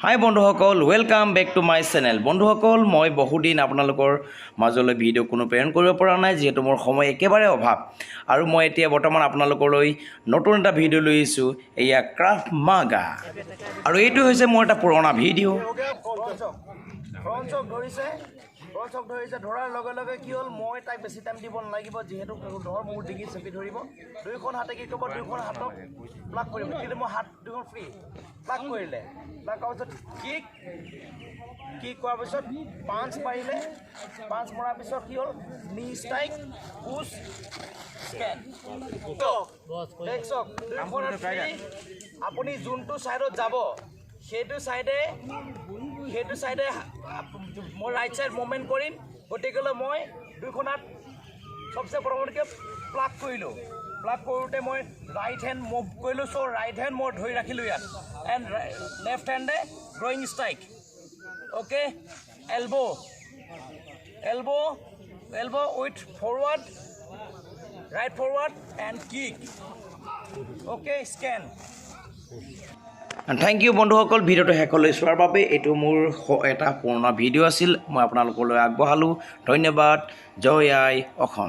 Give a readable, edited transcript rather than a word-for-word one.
হাই বন্ধুসকল, welcome back to my channel. বন্ধুসকল, মই বহুদিন আপোনালোকৰ মাজলৈ ভিডিঅ' কোনো প্ৰেৰণ কৰিব পৰা নাই, যিহেতু মোৰ সময় একেবাৰে অভাৱ। আৰু মই এতিয়া বৰ্তমান আপোনালোকলৈ নতুন এটা ভিডিঅ' লৈ আহিছোঁ, এয়া kRAV-MAGA। আৰু এইটো হৈছে মোৰ এটা পুৰণা ভিডিঅ'। ধৰাৰ লগে লগে কি হ'ল, মই তাক বেছি টাইম দিব নালাগিব, যিহেতু ধৰ মোৰ ডিঙি চেপি ধৰিব। দুইখন হাতে কি কৰিব, দুইখন হাতক প্লাগ কৰিব, কিন্তু মই হাত দুখন ফ্ৰী প্লাগ কৰিলে। প্লাগ কৰাৰ পিছত কিক কৰাৰ পিছত পাঞ্চ মাৰিলে, পাঞ্চ মৰাৰ পিছত কি হ'ল, নি ষ্ট্ৰাইক, পুছ, স্কেন। আপুনি যোনটো ছাইডত যাব সেইটো চাইডে মই ৰাইট ছাইড মুভমেণ্ট কৰিম। গতিকেলৈ মই দুইখন হাত চবচে প্ৰথমতে প্লাগ কৰিলোঁ। প্লাগ কৰোঁতে মই ৰাইট হেণ্ড মুভ কৰিলোঁ, চ' ৰাইট হেণ্ড মই ধৰি ৰাখিলোঁ ইয়াত, এণ্ড লেফ্ট হেণ্ডে drawing strike. Okay, elbow' with forward, right forward and kick. Okay, scan. Thank you বন্ধুসকল, ভিডিঅ'টো শেষলৈ চোৱাৰ বাবে। এইটো মোৰ এটা পুৰণা ভিডিঅ' আছিল, মই আপোনালোকলৈ আগবঢ়ালোঁ। ধন্যবাদ। জয় আই অসম।